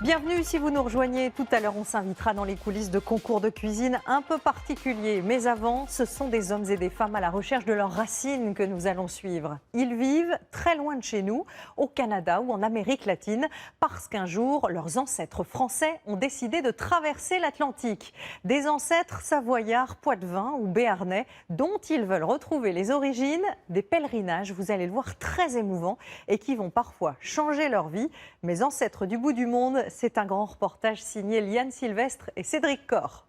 Bienvenue si vous nous rejoignez. Tout à l'heure, on s'invitera dans les coulisses de concours de cuisine un peu particuliers. Mais avant, ce sont des hommes et des femmes à la recherche de leurs racines que nous allons suivre. Ils vivent très loin de chez nous, au Canada ou en Amérique latine, parce qu'un jour, leurs ancêtres français ont décidé de traverser l'Atlantique. Des ancêtres savoyards, poitevins ou béarnais, dont ils veulent retrouver les origines. Des pèlerinages, vous allez le voir, très émouvants et qui vont parfois changer leur vie. Mes ancêtres du bout du monde, c'est un grand reportage signé Liane Sylvestre et Cédric Corr.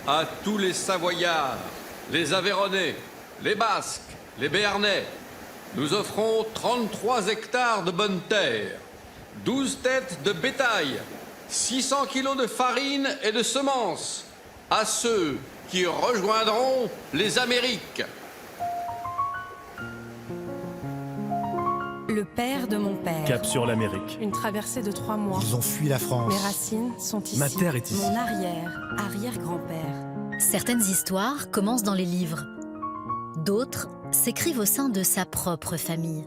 À tous les Savoyards, les Aveyronnais, les Basques, les Béarnais, nous offrons 33 hectares de bonne terre, 12 têtes de bétail, 600 kilos de farine et de semences à ceux qui rejoindront les Amériques. Le père de mon père. Cap sur l'Amérique. Une traversée de 3 mois. Ils ont fui la France. Mes racines sont ici. Ma terre est ici. Mon arrière-grand-père. Certaines histoires commencent dans les livres. D'autres s'écrivent au sein de sa propre famille.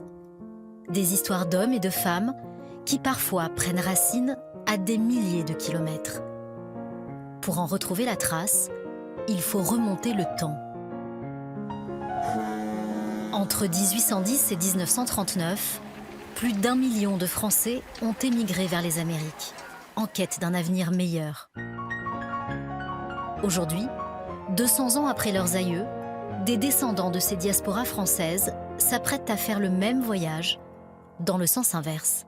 Des histoires d'hommes et de femmes qui parfois prennent racine à des milliers de kilomètres. Pour en retrouver la trace, il faut remonter le temps. Entre 1810 et 1939, plus d'1 million de Français ont émigré vers les Amériques, en quête d'un avenir meilleur. Aujourd'hui, 200 ans après leurs aïeux, des descendants de ces diasporas françaises s'apprêtent à faire le même voyage, dans le sens inverse.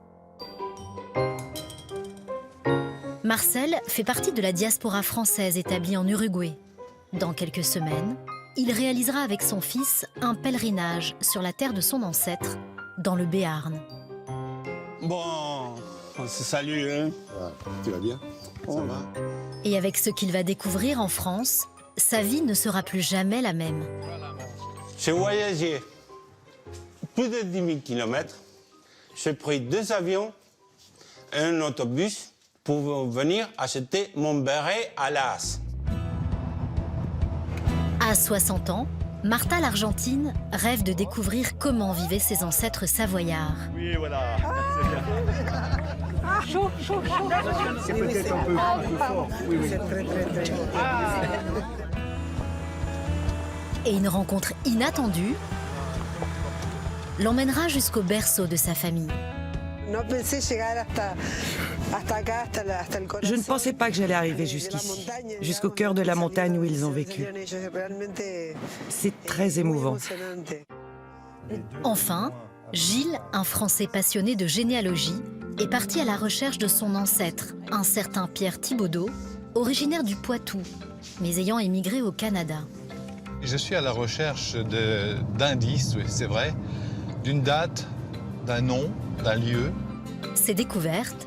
Marcel fait partie de la diaspora française établie en Uruguay. Dans quelques semaines, il réalisera avec son fils un pèlerinage sur la terre de son ancêtre, dans le Béarn. Bon, on se salue, hein. Tu vas bien? Ça va? Et avec ce qu'il va découvrir en France, sa vie ne sera plus jamais la même. J'ai voyagé plus de 10 000 km. J'ai pris 2 avions et un autobus pour venir acheter mon béret à l'As. À 60 ans, Martha l'Argentine rêve de découvrir comment vivaient ses ancêtres savoyards. Oui, voilà. C'est bien. Chaud, chaud, chaud. C'est peut-être un peu fort. Oui, oui. Et une rencontre inattendue l'emmènera jusqu'au berceau de sa famille. Je ne pensais pas que j'allais arriver jusqu'ici, jusqu'au cœur de la montagne où ils ont vécu. C'est très émouvant. Enfin, Gilles, un Français passionné de généalogie, est parti à la recherche de son ancêtre, un certain Pierre Thibaudeau, originaire du Poitou, mais ayant émigré au Canada. Je suis à la recherche d'indices, oui, c'est vrai, d'une date, d'un nom, d'un lieu. Ces découvertes,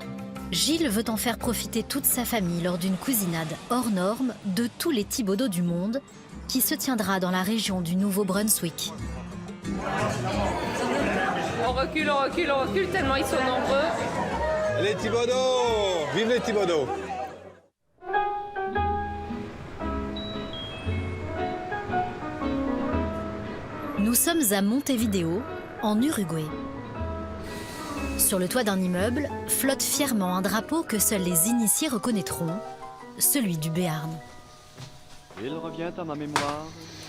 Gilles veut en faire profiter toute sa famille lors d'une cousinade hors norme de tous les Thibaudeaux du monde qui se tiendra dans la région du Nouveau-Brunswick. On recule, tellement ils sont nombreux. Les Thibaudeaux! Vive les Thibaudeaux! Nous sommes à Montevideo, en Uruguay. Sur le toit d'un immeuble, flotte fièrement un drapeau que seuls les initiés reconnaîtront, celui du Béarn. Il revient à ma mémoire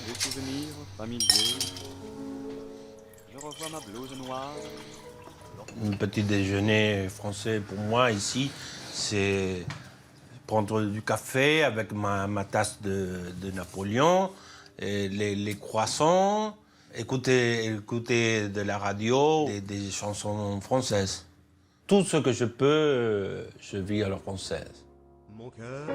des souvenirs familiers. Je revois ma blouse noire. Un petit déjeuner français pour moi ici, c'est prendre du café avec ma tasse de Napoléon, et les croissants, écouter de la radio, des chansons françaises. Tout ce que je peux, je vis à la française. Mon cœur.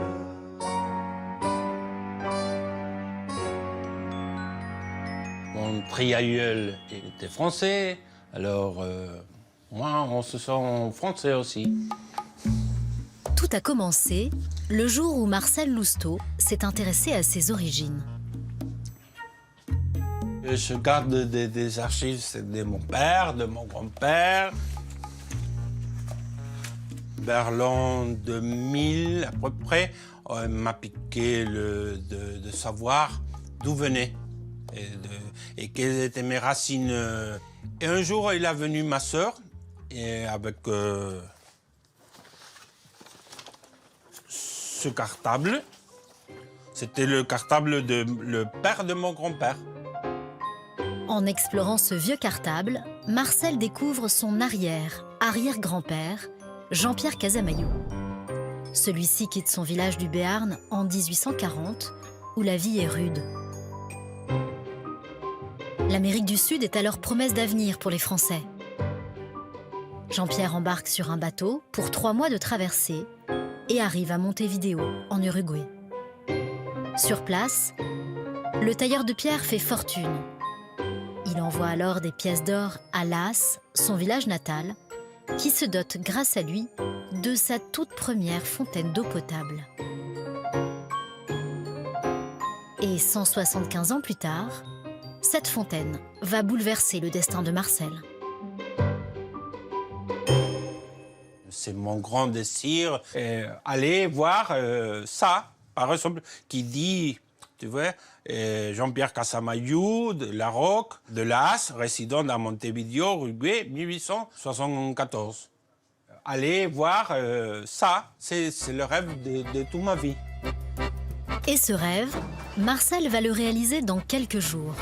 Mon triaïeul était français, alors moi, on se sent français aussi. Tout a commencé le jour où Marcel Lousteau s'est intéressé à ses origines. Je garde des archives de mon père, de mon grand-père. vers l'an 2000 à peu près, m'a piqué de savoir d'où venait et quelles étaient mes racines. Et un jour, il est venu ma sœur et avec ce cartable. C'était le cartable de le père de mon grand-père. En explorant ce vieux cartable, Marcel découvre son arrière-grand-père, Jean-Pierre Casamayou. Celui-ci quitte son village du Béarn en 1840, où la vie est rude. L'Amérique du Sud est alors promesse d'avenir pour les Français. Jean-Pierre embarque sur un bateau pour 3 mois de traversée et arrive à Montevideo, en Uruguay. Sur place, le tailleur de pierre fait fortune. Il envoie alors des pièces d'or à Las, son village natal, qui se dote grâce à lui de sa toute première fontaine d'eau potable. Et 175 ans plus tard, cette fontaine va bouleverser le destin de Marcel. C'est mon grand désir, aller voir ça, par exemple, qui dit, tu vois, Jean-Pierre Casamayou, de La Roque, de Las, résident à Montevideo, Uruguay, 1874. Aller voir ça, c'est le rêve de toute ma vie. Et ce rêve, Marcel va le réaliser dans quelques jours.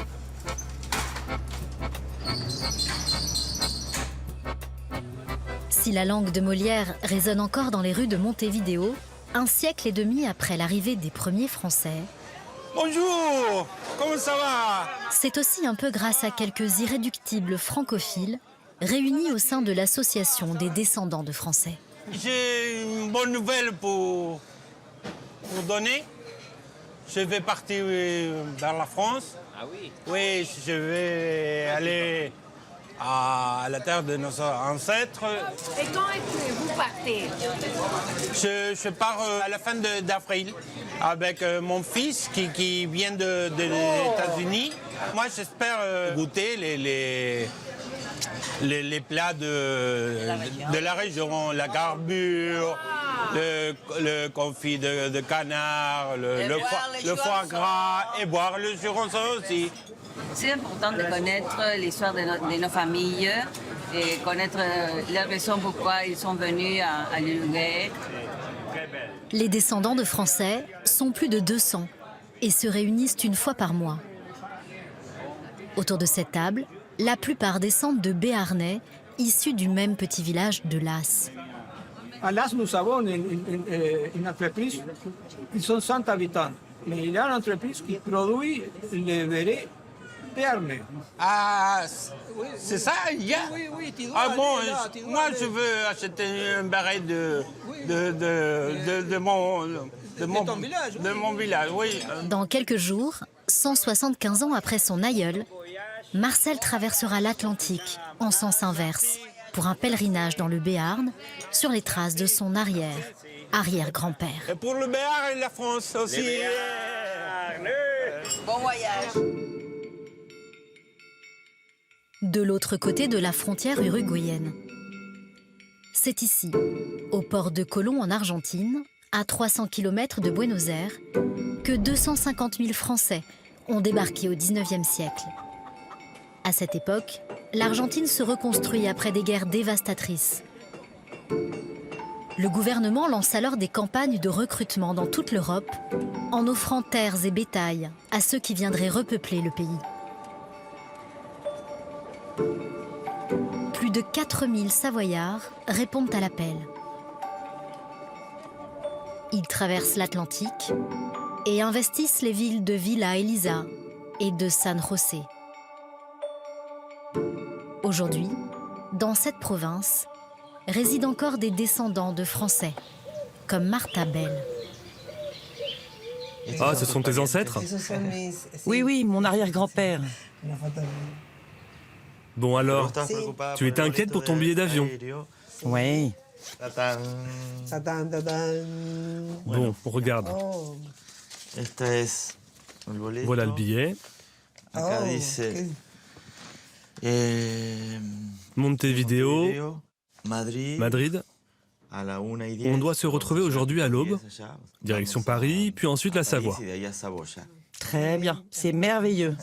Si la langue de Molière résonne encore dans les rues de Montevideo, un siècle et demi après l'arrivée des premiers Français, bonjour, comment ça va? C'est aussi un peu grâce à quelques irréductibles francophiles réunis au sein de l'association des descendants de Français. J'ai une bonne nouvelle pour donner. Je vais partir vers la France. Ah oui? Oui, je vais aller à la terre de nos ancêtres. Et quand est-ce que vous partez? Je pars à la fin d'avril avec mon fils qui vient des États-Unis. Moi, j'espère goûter les plats de la région, la garbure, le confit de canard, le foie gras et boire le jurançon aussi. C'est important de connaître l'histoire de nos familles et connaître la raison pourquoi ils sont venus à l'Uruguay. Les descendants de Français sont plus de 200 et se réunissent une fois par mois. Autour de cette table, la plupart descendent de Béarnais, issus du même petit village de Las. À Las, nous avons une entreprise qui sont 100 habitants. Mais il y a une entreprise qui produit les bérets béarnais. Ah, c'est ça, il y a? Oui, tu dois ah bon, moi aller. je veux acheter un béret de mon village, oui. Dans quelques jours, 175 ans après son aïeul, Marcel traversera l'Atlantique en sens inverse pour un pèlerinage dans le Béarn sur les traces de son arrière-grand-père. Et pour le Béarn et la France aussi. Bon voyage. De l'autre côté de la frontière uruguayenne. C'est ici, au port de Colón en Argentine, à 300 km de Buenos Aires, que 250 000 Français ont débarqué au XIXe siècle. À cette époque, l'Argentine se reconstruit après des guerres dévastatrices. Le gouvernement lance alors des campagnes de recrutement dans toute l'Europe, en offrant terres et bétail à ceux qui viendraient repeupler le pays. Plus de 4000 Savoyards répondent à l'appel. Ils traversent l'Atlantique et investissent les villes de Villa Elisa et de San José. Aujourd'hui, dans cette province, résident encore des descendants de Français, comme Martha Bell. Ah, ce sont tes ancêtres? Oui, mon arrière-grand-père. Bon alors, tu étais inquiète pour ton billet d'avion? Oui. Bon, regarde. Voilà le billet. Montevideo, Madrid, On doit se retrouver aujourd'hui à l'aube, direction Paris, puis ensuite la Savoie. Très bien, c'est merveilleux.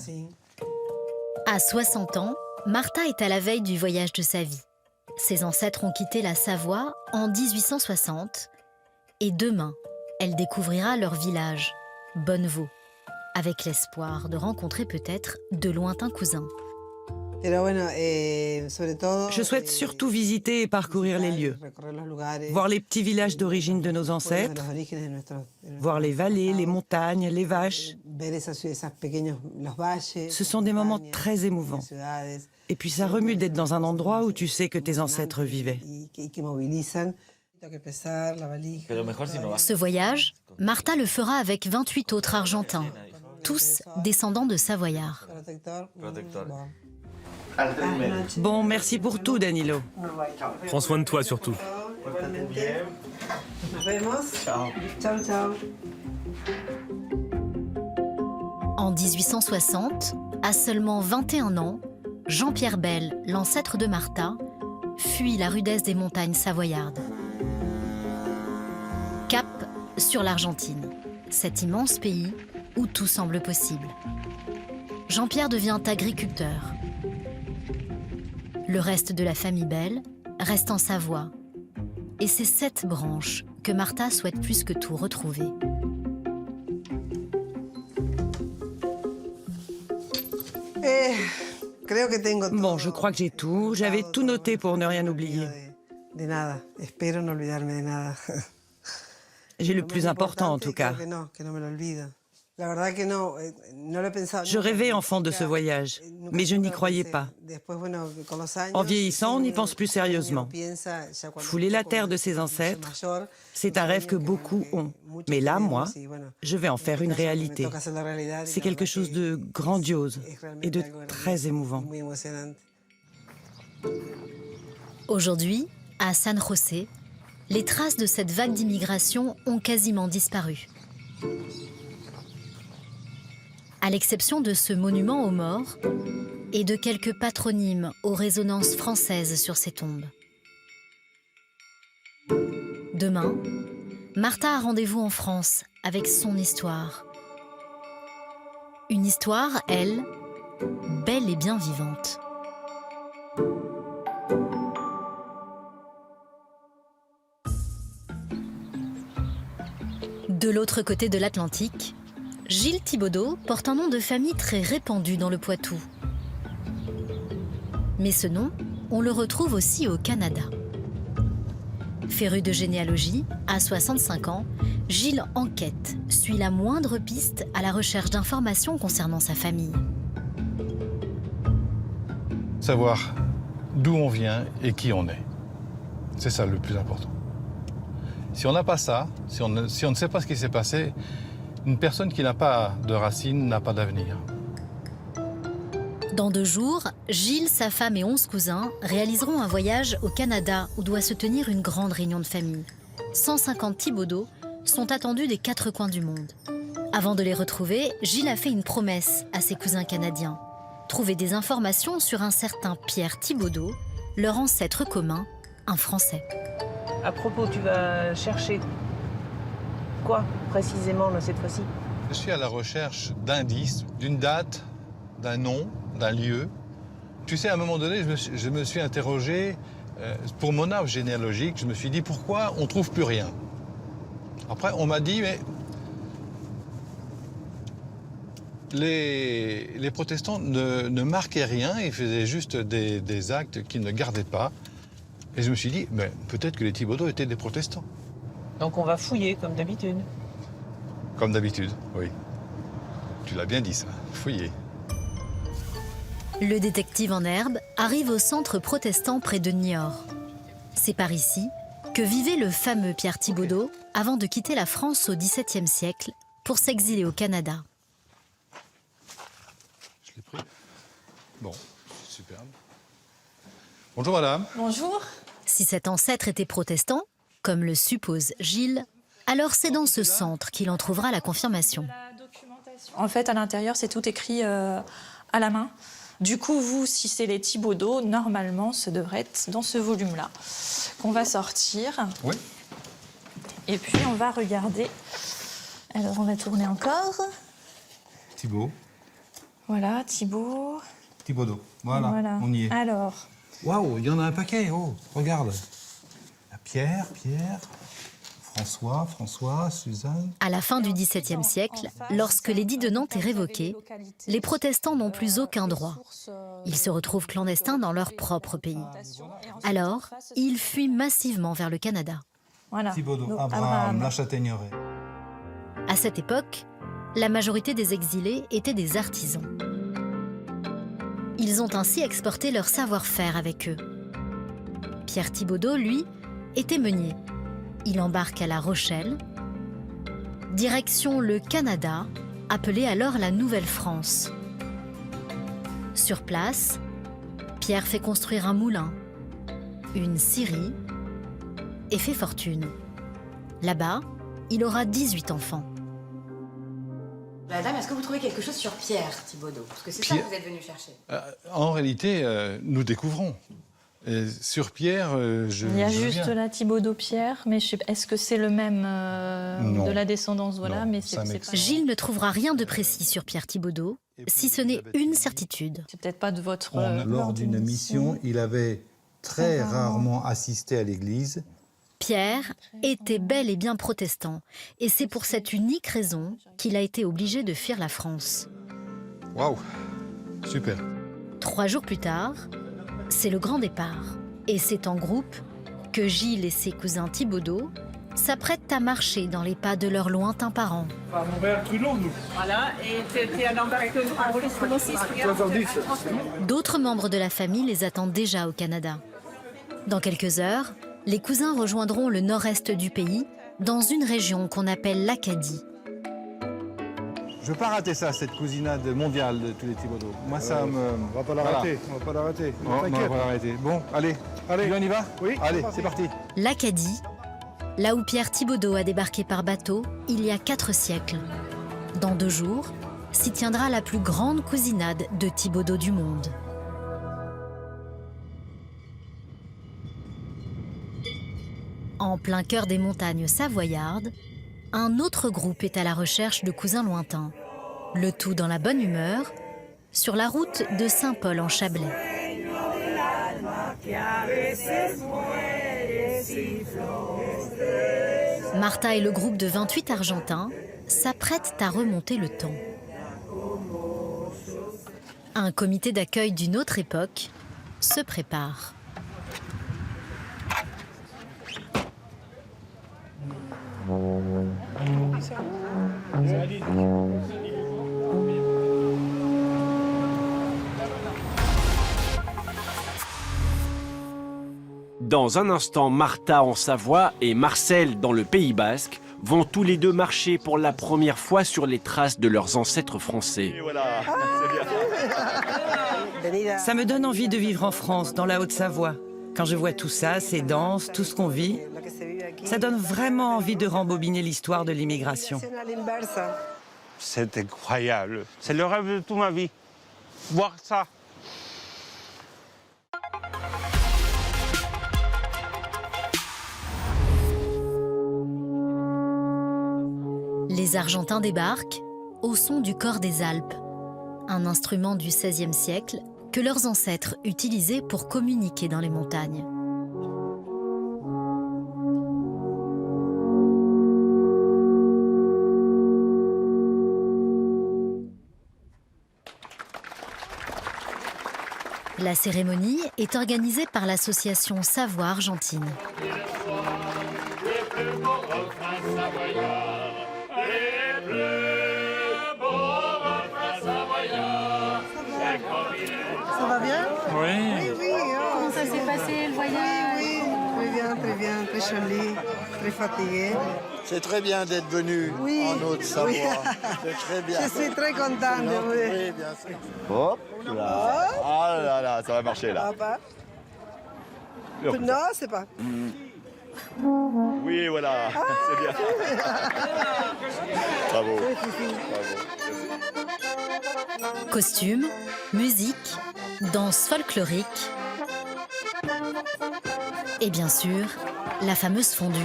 À 60 ans, Marta est à la veille du voyage de sa vie. Ses ancêtres ont quitté la Savoie en 1860 et demain, elle découvrira leur village, Bonnevaux, avec l'espoir de rencontrer peut-être de lointains cousins. Je souhaite surtout visiter et parcourir les lieux, voir les petits villages d'origine de nos ancêtres, voir les vallées, les montagnes, les vaches. Ce sont des moments très émouvants. Et puis ça remue d'être dans un endroit où tu sais que tes ancêtres vivaient. Ce voyage, Marta le fera avec 28 autres Argentins, tous descendants de Savoyards. Bon, merci pour tout, Danilo. Prends soin de toi surtout. En 1860, à seulement 21 ans, Jean-Pierre Bel, l'ancêtre de Marta, fuit la rudesse des montagnes savoyardes. Cap sur l'Argentine, cet immense pays où tout semble possible. Jean-Pierre devient agriculteur. Le reste de la famille Bel reste en Savoie. Et c'est cette branche que Marta souhaite plus que tout retrouver. Bon, je crois que j'ai tout. J'avais tout noté pour ne rien oublier. J'ai le plus important en tout cas. Je rêvais enfant de ce voyage, mais je n'y croyais pas. En vieillissant, on n'y pense plus sérieusement. Fouler la terre de ses ancêtres, c'est un rêve que beaucoup ont. Mais là, moi, je vais en faire une réalité. C'est quelque chose de grandiose et de très émouvant. Aujourd'hui, à San José, les traces de cette vague d'immigration ont quasiment disparu. À l'exception de ce monument aux morts et de quelques patronymes aux résonances françaises sur ces tombes. Demain, Marta a rendez-vous en France avec son histoire. Une histoire, elle, belle et bien vivante. De l'autre côté de l'Atlantique, Gilles Thibaudeau porte un nom de famille très répandu dans le Poitou. Mais ce nom, on le retrouve aussi au Canada. Féru de généalogie, à 65 ans, Gilles enquête, suit la moindre piste à la recherche d'informations concernant sa famille. Savoir d'où on vient et qui on est. C'est ça le plus important. Si on n'a pas ça, si on ne sait pas ce qui s'est passé, une personne qui n'a pas de racines n'a pas d'avenir. Dans 2 jours, Gilles, sa femme et 11 cousins réaliseront un voyage au Canada où doit se tenir une grande réunion de famille. 150 Thibaudeau sont attendus des 4 coins du monde. Avant de les retrouver, Gilles a fait une promesse à ses cousins canadiens. Trouver des informations sur un certain Pierre Thibaudeau, leur ancêtre commun, un Français. À propos, tu vas chercher quoi précisément cette fois-ci? Je suis à la recherche d'indices, d'une date, d'un nom, d'un lieu. Tu sais, à un moment donné, je me suis interrogé, pour mon arbre généalogique, je me suis dit pourquoi on ne trouve plus rien. Après, on m'a dit, mais les protestants ne marquaient rien, ils faisaient juste des actes qu'ils ne gardaient pas. Et je me suis dit, mais peut-être que les Thibaudeau étaient des protestants. Donc on va fouiller comme d'habitude. Comme d'habitude, oui. Tu l'as bien dit ça, fouiller. Le détective en herbe arrive au centre protestant près de Niort. C'est par ici que vivait le fameux Pierre Thibaudeau avant de quitter la France au XVIIe siècle pour s'exiler au Canada. Je l'ai pris. Bon, superbe. Bonjour madame. Bonjour. Si cet ancêtre était protestant, comme le suppose Gilles, alors c'est dans ce centre qu'il en trouvera la confirmation. En fait, à l'intérieur, c'est tout écrit à la main. Du coup, vous, si c'est les Thibaudeau, normalement, ça devrait être dans ce volume-là qu'on va sortir. Oui. Et puis, on va regarder. Alors, on va tourner encore. Thibaut. Voilà, Thibaut. Thibaudeau. Voilà, on y est. Alors. Waouh, il y en a un paquet. Oh, regarde. Pierre, François, Suzanne. À la fin du XVIIe siècle, lorsque l'édit de Nantes est révoqué, les protestants n'ont plus aucun droit. Ils se retrouvent clandestins dans leur propre pays. Alors, ils fuient massivement vers le Canada. Voilà. Thibaudeau, Abraham, La Châtaigneraie. À cette époque, la majorité des exilés étaient des artisans. Ils ont ainsi exporté leur savoir-faire avec eux. Pierre Thibaudeau, lui, était meunier. Il embarque à La Rochelle, direction le Canada, appelé alors la Nouvelle-France. Sur place, Pierre fait construire un moulin, une scierie et fait fortune. Là-bas, il aura 18 enfants. Madame, est-ce que vous trouvez quelque chose sur Pierre Thibaudeau? Parce que c'est ça que vous êtes venu chercher. En réalité, nous découvrons. Et sur Pierre, il y a juste la Thibaudeau-Pierre, mais est-ce que c'est le même de la descendance? Voilà, mais c'est pas... Gilles ne trouvera rien de précis sur Pierre Thibaudeau, si ce n'est une certitude. C'est peut-être pas de votre... lors d'une mission, il avait très rarement assisté à l'église. Pierre était bel et bien protestant, et c'est pour cette unique raison qu'il a été obligé de fuir la France. Waouh, super. 3 jours plus tard, c'est le grand départ. Et c'est en groupe que Gilles et ses cousins Thibaudeau s'apprêtent à marcher dans les pas de leurs lointains parents. Voilà, et t'es un enregistrement aussi. D'autres membres de la famille les attendent déjà au Canada. Dans quelques heures, les cousins rejoindront le nord-est du pays, dans une région qu'on appelle l'Acadie. Je veux pas rater ça, cette cousinade mondiale de tous les Thibaudeau. Moi, ça me... On va pas la rater, on va pas la rater. Oh, non, on va la rater. Bon, allez, on y va? Oui. Allez, c'est parti. L'Acadie, là où Pierre Thibaudeau a débarqué par bateau il y a 4 siècles. Dans 2 jours, s'y tiendra la plus grande cousinade de Thibaudeau du monde. En plein cœur des montagnes savoyardes, un autre groupe est à la recherche de cousins lointains. Le tout dans la bonne humeur, sur la route de Saint-Paul en Chablais. Martha et le groupe de 28 Argentins s'apprêtent à remonter le temps. Un comité d'accueil d'une autre époque se prépare. Dans un instant, Martha en Savoie et Marcel dans le Pays Basque vont tous les deux marcher pour la première fois sur les traces de leurs ancêtres français. Ça me donne envie de vivre en France, dans la Haute-Savoie. Quand je vois tout ça, ces danses, tout ce qu'on vit, ça donne vraiment envie de rembobiner l'histoire de l'immigration. C'est incroyable. C'est le rêve de toute ma vie. Voir ça. Les Argentins débarquent au son du cor des Alpes, un instrument du XVIe siècle que leurs ancêtres utilisaient pour communiquer dans les montagnes. La cérémonie est organisée par l'association Savoie-Argentine. Ça va bien? Oui. Oui. Comment ça s'est passé le voyage? Oui, très bien, très joli, très fatigué. C'est très bien d'être venu en Haute-Savoie. Oui. C'est très bien. Je suis très contente. Oui, bien sûr. Hop là. Ah là, ça va marcher là. Non, c'est pas. Oui, voilà, c'est bien. Bravo. Costumes, Musique, danse folklorique et bien sûr, la fameuse fondue.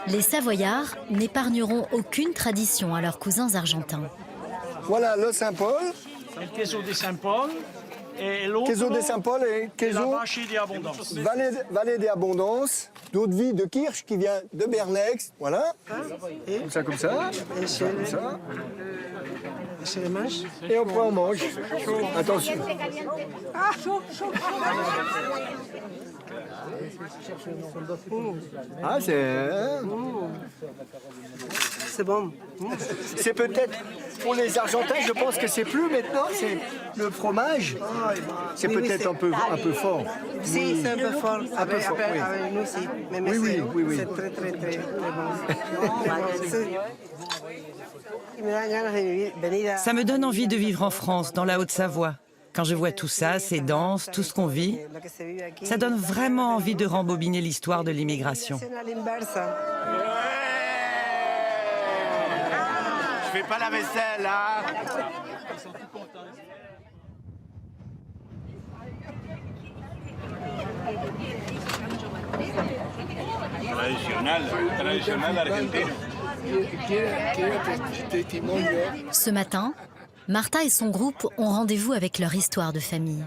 Les Savoyards n'épargneront aucune tradition à leurs cousins argentins. Voilà le Saint-Paul. El queso de San Paul. Queso de Saint-Paul et queso Vallée des Abondances, d'eau de vie de Kirsch qui vient de Bernex. Voilà. Comme ça, comme ça. Comme ça. Et après on mange. Attention. Ah, c'est bon. C'est peut-être pour les Argentins, je pense que c'est plus maintenant, c'est le fromage. C'est peut-être un peu fort. Si, c'est un peu fort. Un peu fort, oui. Avec nous aussi. Mais Oui. c'est très, très, très, bon. Ça me donne envie de vivre en France, dans la Haute-Savoie. Quand je vois tout ça, ces danses, tout ce qu'on vit, ça donne vraiment envie de rembobiner l'histoire de l'immigration. Je fais pas la vaisselle, hein. Tradicional argentino. Ce matin, Martha et son groupe ont rendez-vous avec leur histoire de famille.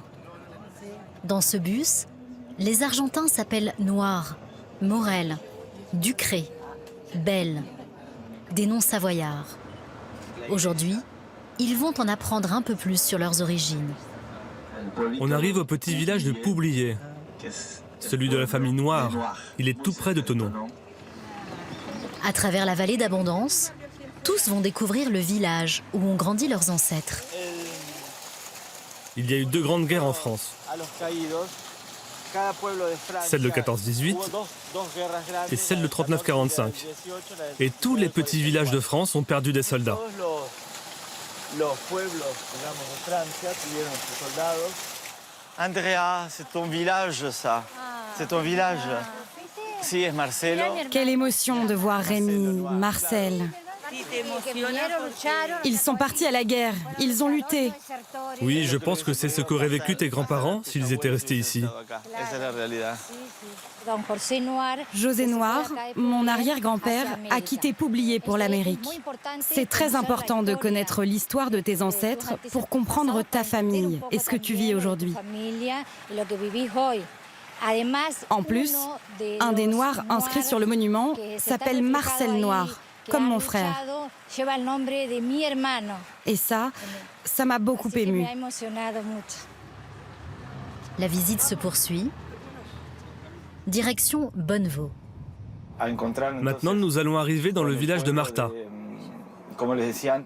Dans ce bus, les Argentins s'appellent Noir, Morel, Ducré, Belle, des noms savoyards. Aujourd'hui, ils vont en apprendre un peu plus sur leurs origines. On arrive au petit village de Poublier, celui de la famille Noire. Il est tout près de Thonon. À travers la vallée d'Abondance, tous vont découvrir le village où ont grandi leurs ancêtres. Il y a eu 2 grandes guerres en France. Celle de 14-18 et celle de 39-45. Et tous les petits villages de France ont perdu des soldats. Andrea, c'est ton village, ça. C'est ton village. Si, es Marcelo. Quelle émotion de voir Rémi, Marcel. Ils sont partis à la guerre, ils ont lutté. Oui, je pense que c'est ce qu'auraient vécu tes grands-parents s'ils étaient restés ici. José Noir, mon arrière-grand-père, a quitté Poublier pour l'Amérique. C'est très important de connaître l'histoire de tes ancêtres pour comprendre ta famille et ce que tu vis aujourd'hui. En plus, un des Noirs inscrits sur le monument s'appelle Marcel Noir, comme mon frère. Et ça m'a beaucoup émue. La visite se poursuit. Direction Bonnevaux. Maintenant, nous allons arriver dans le village de Martha,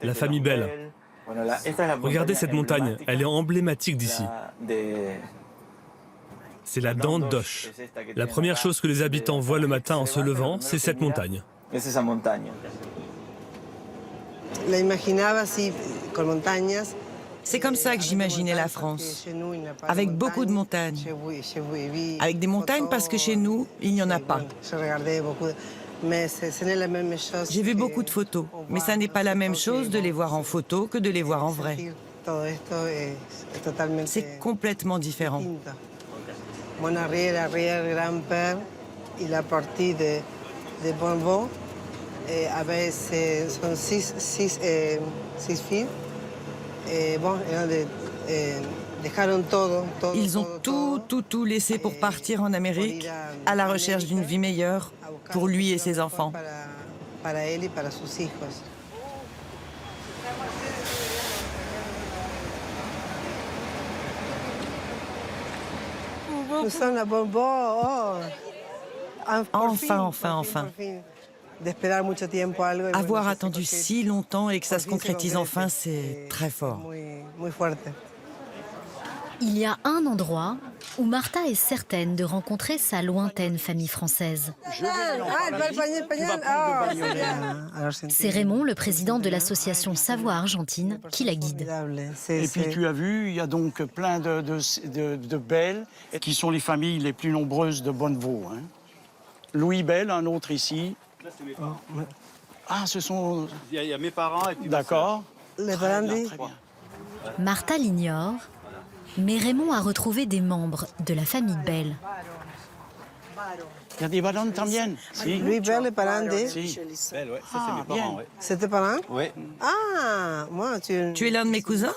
la famille Belle. Regardez cette montagne, elle est emblématique d'ici. C'est la Dent d'Oche. La première chose que les habitants voient le matin en se levant, c'est cette montagne. C'est comme ça que j'imaginais la France, avec beaucoup de montagnes. Avec des montagnes parce que chez nous, il n'y en a pas. J'ai vu beaucoup de photos, mais ça n'est pas la même chose de les voir en photo que de les voir en vrai. C'est complètement différent. Mon arrière-grand-père, il a parti de Bonnevaux avec son six filles. Et bon, ils ont tout laissé pour partir en Amérique à la recherche d'une vie meilleure pour lui et ses enfants. Nous sommes à Bonnevaux. Enfin. Avoir attendu si longtemps et que ça se concrétise enfin, c'est très fort. Il y a un endroit où Martha est certaine de rencontrer sa lointaine famille française. C'est Raymond, le président de l'association Savoie-Argentine, qui la guide. Et puis tu as vu, il y a donc plein de Belles, qui sont les familles les plus nombreuses de Bonnevaux. Hein. Louis Belle, un autre ici. Ah, ce sont... Il y a mes parents et puis... D'accord. Les Brandi. Martha l'ignore, Mais Raymond a retrouvé des membres de la famille Bell. Il y a des ballons también. Si. Lui, Bell est parent de... Si. Belle, ouais. Ça, c'est mes parents, ouais. C'est tes parents? Oui. Ah, moi, tu... Tu es l'un de mes cousins?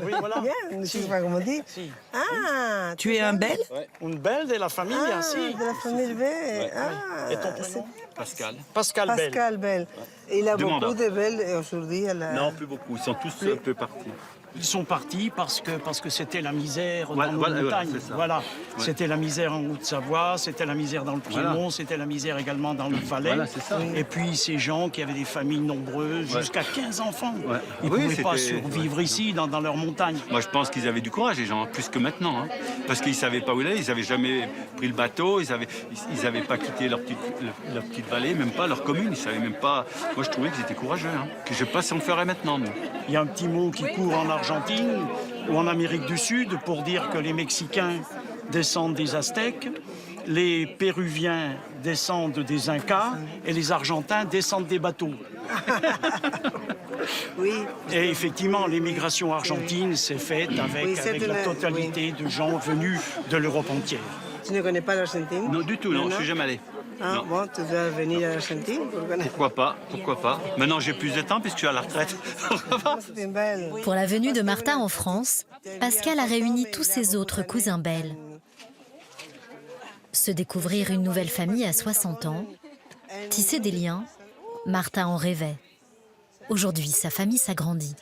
Oui, voilà. Bien, je ne sais pas comment dire. Si. Ah, Tu es un Bell? Une Belle de la famille, ah, si. de la famille Bell. Ah, Et ton prénom? Pascal. Pascal Bell. Pascal Bell. Il a Demandant. beaucoup de Bell aujourd'hui. Non, plus beaucoup. Ils sont tous un peu partis. Ils sont partis parce que c'était la misère dans nos voilà, montagnes. c'est ça. Voilà. Ouais. C'était la misère en Haute-Savoie, c'était la misère dans le Piémont, Voilà. c'était la misère également dans le Valais. Voilà, c'est ça. Et puis ces gens qui avaient des familles nombreuses, jusqu'à 15 enfants, Ouais. ils ne Oui, pouvaient pas c'était- survivre ici, dans leur montagne. Moi, je pense qu'ils avaient du courage, les gens, plus que maintenant. Hein. Parce qu'ils ne savaient pas où ils allaient, ils n'avaient jamais pris le bateau, ils n'avaient pas quitté leur petite vallée, même pas leur commune, ils ne savaient même pas. Moi, je trouvais qu'ils étaient courageux, hein. Que je ne sais pas si on le ferait maintenant, nous. Il y a un petit mot qui court en Argentine ou en Amérique du Sud pour dire que les Mexicains descendent des Aztèques, les Péruviens descendent des Incas et les Argentins descendent des bateaux. Oui. Et effectivement, l'émigration argentine s'est faite avec, Oui, c'est avec la une- totalité de gens venus de l'Europe entière. Tu ne connais pas l'Argentine? Non, du tout, non, je ne suis jamais allé. Ah, Non. bon, tu dois venir à l'Argentine pour connaître. Pourquoi pas. Maintenant, j'ai plus de temps puisque je suis à la retraite. C'est une belle. Pour la venue de Martha en France, Pascal a réuni tous ses autres cousins Bell. Se découvrir une nouvelle famille à 60 ans, tisser des liens, Martha en rêvait. Aujourd'hui, sa famille s'agrandit.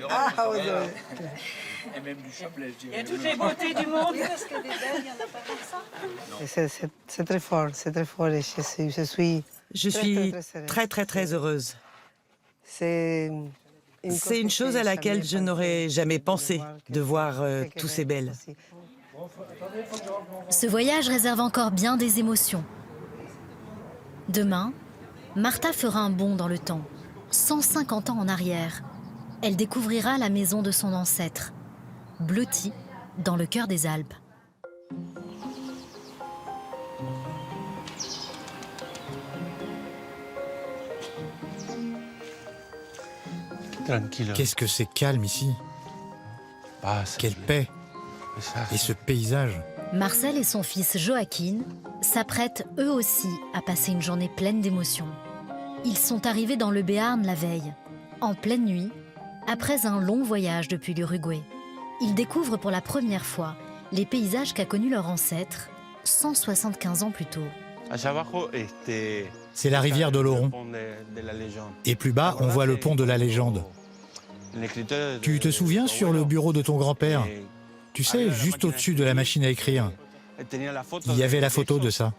Ah, oui, Et même du chapelet, je Il y a toutes les beautés du monde. Parce que des belles, il n'y en a pas comme ça. c'est très fort, c'est très fort. Et je suis Je suis très heureuse. C'est une chose à laquelle je n'aurais jamais pensé, de voir tous ces Belles. Ce voyage réserve encore bien des émotions. Demain, Martha fera un bond dans le temps, 150 ans en arrière. Elle découvrira la maison de son ancêtre, blottie dans le cœur des Alpes. Tranquille. Qu'est-ce que c'est calme ici. Quelle paix. Et ce paysage. Marcel et son fils Joaquin s'apprêtent eux aussi à passer une journée pleine d'émotions. Ils sont arrivés dans le Béarn la veille, en pleine nuit, après un long voyage depuis l'Uruguay. Ils découvrent pour la première fois les paysages qu'a connus leur ancêtre 175 ans plus tôt. C'est la rivière d'Oloron. Et plus bas, on voit le pont de la légende. Tu te souviens sur le bureau de ton grand-père? Tu sais, juste au-dessus de la machine à écrire. Il y avait la photo de ça.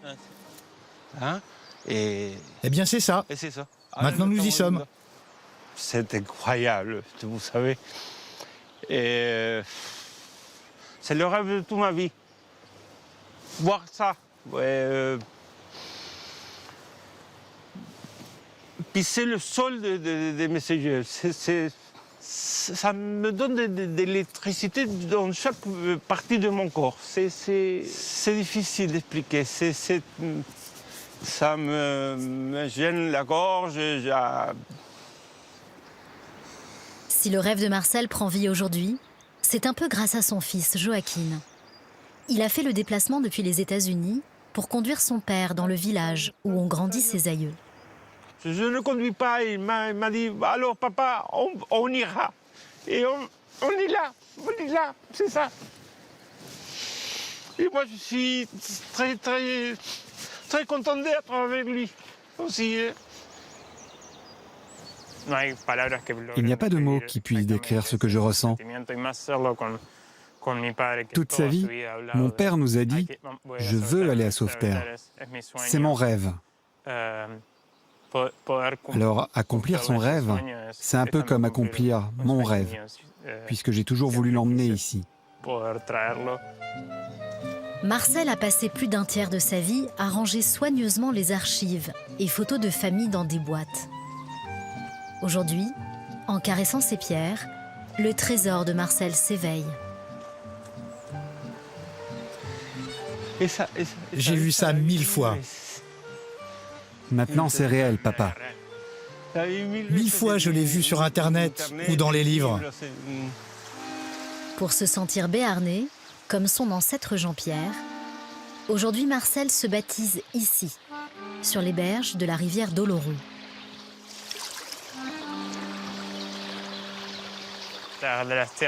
Eh bien, c'est ça. Maintenant, nous y sommes. C'est incroyable, vous savez. Et c'est le rêve de toute ma vie. Voir ça. Pisser le sol de mes yeux. Ça me donne de l'électricité dans chaque partie de mon corps. C'est difficile d'expliquer. Ça me gêne la gorge. Si le rêve de Marcel prend vie aujourd'hui, c'est un peu grâce à son fils Joaquin. Il a fait le déplacement depuis les États-Unis pour conduire son père dans le village où ont grandi ses aïeux. Je ne conduis pas, il m'a dit « Alors papa, on ira ». Et on est là, c'est ça. Et moi je suis très content d'être avec lui aussi. Il n'y a pas de mots qui puissent décrire ce que je ressens. Toute sa vie, mon père nous a dit « Je veux aller à Sauveterre. C'est mon rêve ». Alors, accomplir son rêve, c'est un peu comme accomplir mon rêve, puisque j'ai toujours voulu l'emmener ici. Marcel a passé plus d'un tiers de sa vie à ranger soigneusement les archives et photos de famille dans des boîtes. Aujourd'hui, en caressant ses pierres, le trésor de Marcel s'éveille. J'ai vu ça 1000 fois. Maintenant, c'est réel, papa. 1000 fois, je l'ai vu sur Internet ou dans les livres. Pour se sentir béarnais, comme son ancêtre Jean-Pierre, aujourd'hui Marcel se baptise ici, sur les berges de la rivière d'Oloron.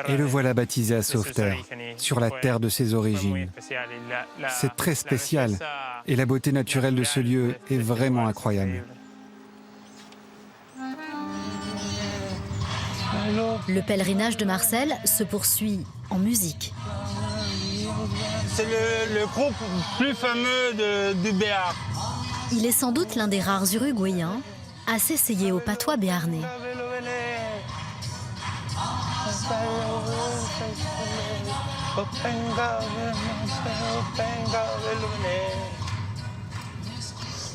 Et le voilà baptisé à Sauveterre, sur la terre de ses origines. C'est très spécial, et la beauté naturelle de ce lieu est vraiment incroyable. Le pèlerinage de Marcel se poursuit en musique. C'est le groupe plus fameux du Béarn. Il est sans doute l'un des rares Uruguayens à s'essayer au patois béarnais.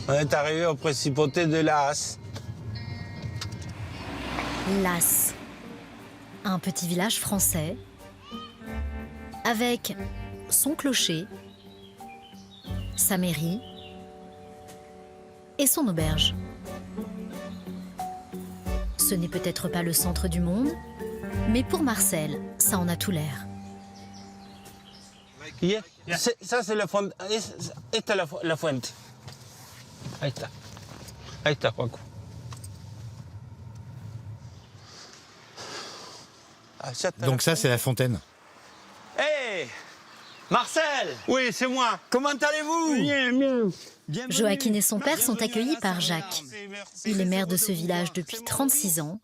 On est arrivé aux principautés de Las. Las, un petit village français avec son clocher, sa mairie et son auberge. Ce n'est peut-être pas le centre du monde, mais pour Marcel, ça en a tout l'air. Ça, c'est la fuente. Esta es la fuente. Ahí está. Ahí está, Juanco. Donc ça, c'est la fontaine. Hé, Marcel! Oui, c'est moi. Comment allez-vous? Bien. Joaquin et son père sont accueillis par Jacques. Il est maire de ce village depuis 36 ans.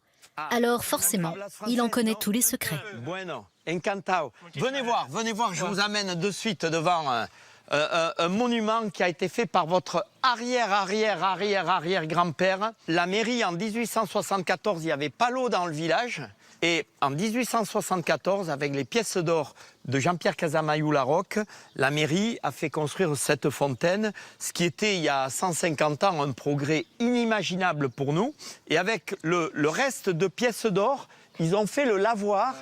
Alors forcément, il en connaît tous les secrets. Bueno, encantado. Venez voir, je vous amène de suite devant un monument qui a été fait par votre arrière-grand-père. La mairie, en 1874, il n'y avait pas l'eau dans le village. Et en 1874, avec les pièces d'or de Jean-Pierre Casamayou-Larocque, la mairie a fait construire cette fontaine, ce qui était, il y a 150 ans, un progrès inimaginable pour nous. Et avec le reste de pièces d'or, ils ont fait le lavoir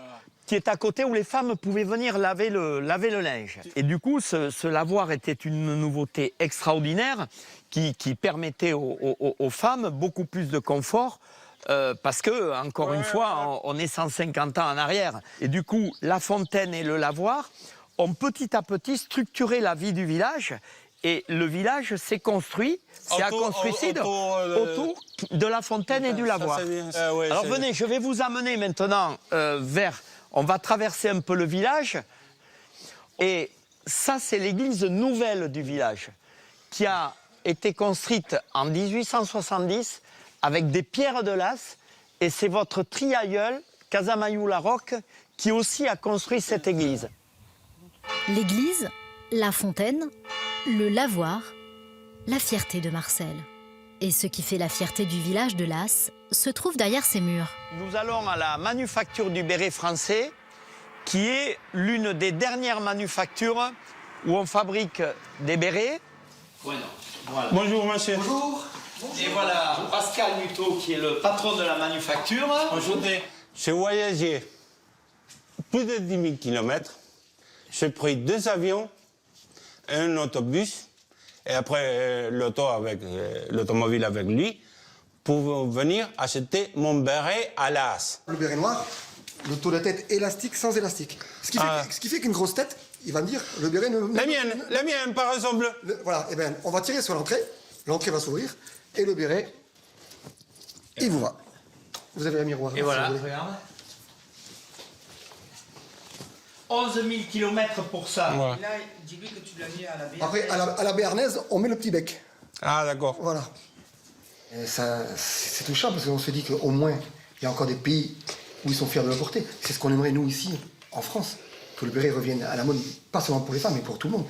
qui est à côté où les femmes pouvaient venir laver le linge. Et du coup, ce lavoir était une nouveauté extraordinaire qui permettait aux femmes beaucoup plus de confort. Parce que, encore une fois, on est 150 ans en arrière. Et du coup, la fontaine et le lavoir ont petit à petit structuré la vie du village. Et le village s'est construit, autour de la fontaine et du lavoir. Alors venez, je vais vous amener maintenant vers... On va traverser un peu le village. Et ça, c'est l'église nouvelle du village, qui a été construite en 1870 avec des pierres de Las, et c'est votre triaïeul, Casamayou-Larocque, qui aussi a construit cette église. L'église, la fontaine, le lavoir, la fierté de Marcel. Et ce qui fait la fierté du village de Las se trouve derrière ces murs. Nous allons à la manufacture du béret français, qui est l'une des dernières manufactures où on fabrique des bérets. Voilà. Bonjour, monsieur. Bonjour. Et voilà Pascal Muto, qui est le patron de la manufacture. Enchanté. J'ai voyagé plus de 10 000 km. J'ai pris 2 avions, un autobus, et après l'automobile avec lui, pour venir acheter mon béret à Las. Le béret noir, le taux de tête élastique sans élastique. Ce qui fait qu'une grosse tête, il va me dire, le béret ne... La mienne, par exemple. Voilà, et bien, on va tirer sur l'entrée va s'ouvrir, et le béret, il vous va. Vous avez un miroir. Et voilà, regarde. 11 000 km pour ça. Ouais. Et là, dis-lui que tu l'as mis à la béarnaise. Après, à la béarnaise, on met le petit bec. Ah, d'accord. Voilà. Et ça, c'est touchant, parce qu'on se dit qu'au moins, il y a encore des pays où ils sont fiers de le porter. C'est ce qu'on aimerait, nous, ici, en France. Que le béret revienne à la mode, pas seulement pour les femmes, mais pour tout le monde.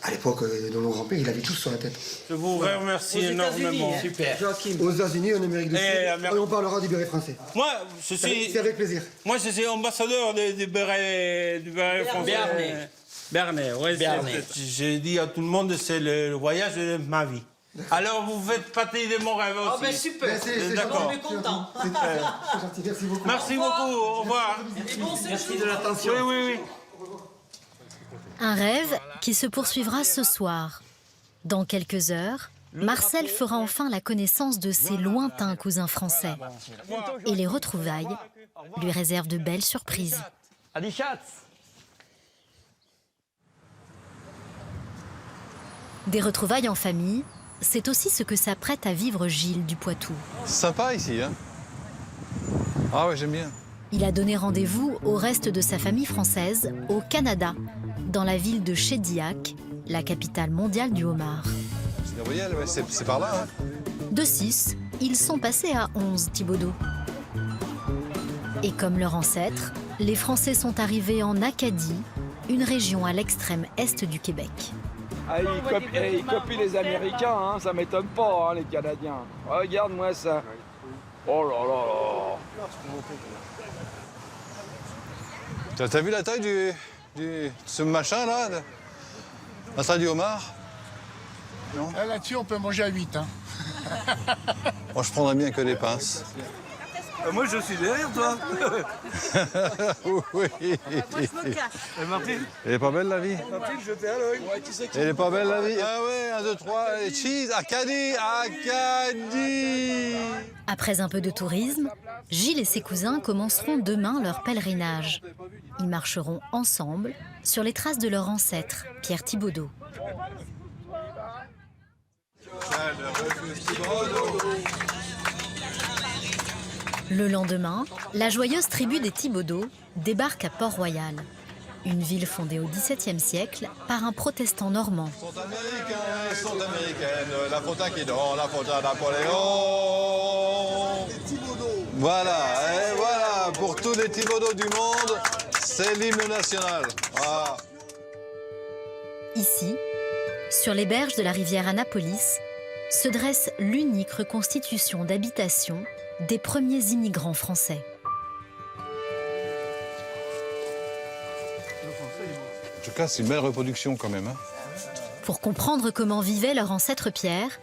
À l'époque de nos grands-pères, ils l'avaient tous sur la tête. Je vous remercie énormément. Super. Aux États-Unis, en Amérique du Sud, et on parlera du béret français. Moi, c'est avec plaisir. Moi, je suis ambassadeur du béret français. Béarnais, oui. J'ai dit à tout le monde, c'est le voyage de ma vie. Alors, vous faites partie de mon rêve aussi. Oh, ben super. D'accord. On est content. C'est gentil, merci beaucoup. Merci beaucoup, au revoir. Merci de l'attention. Oui. Un rêve qui se poursuivra ce soir. Dans quelques heures, Marcel fera enfin la connaissance de ses lointains cousins français. Et les retrouvailles lui réservent de belles surprises. Adi Schatz. Des retrouvailles en famille, c'est aussi ce que s'apprête à vivre Gilles du Poitou. C'est sympa ici, hein? Ah ouais, j'aime bien. Il a donné rendez-vous au reste de sa famille française au Canada, dans la ville de Shediac, la capitale mondiale du homard. Gabriel, ouais, c'est par là, hein? De 6, ils sont passés à 11 Thibaudeau. Et comme leur ancêtre, les Français sont arrivés en Acadie, une région à l'extrême est du Québec. Ah, ils copient les Américains, hein, ça m'étonne pas, hein, les Canadiens. Regarde-moi ça. Oh là là là. T'as vu la taille de ce machin là? La taille du homard? Non? Là-dessus, on peut manger à 8. Hein. Moi, je prendrais bien que des pinces. Moi, je suis derrière toi. Oui. Martine. Elle est pas belle la vie? Martine, je t'ai à l'œil. Elle est pas belle la vie? Ah ouais, 1, 2, 3, cheese, Acadie. Après un peu de tourisme, Gilles et ses cousins commenceront demain leur pèlerinage. Ils marcheront ensemble sur les traces de leur ancêtre, Pierre Thibaudeau. Le lendemain, la joyeuse tribu des Thibaudeau débarque à Port-Royal, une ville fondée au XVIIe siècle par un protestant normand. Sont américaines, la faute à qui donc? La faute à Napoléon. Voilà, et voilà, pour tous les Thibaudeau du monde, c'est l'hymne national. Ah. Ici, sur les berges de la rivière Annapolis, se dresse l'unique reconstitution d'habitation des premiers immigrants français. En tout cas, c'est une belle reproduction quand même. Hein. Pour comprendre comment vivait leur ancêtre Pierre,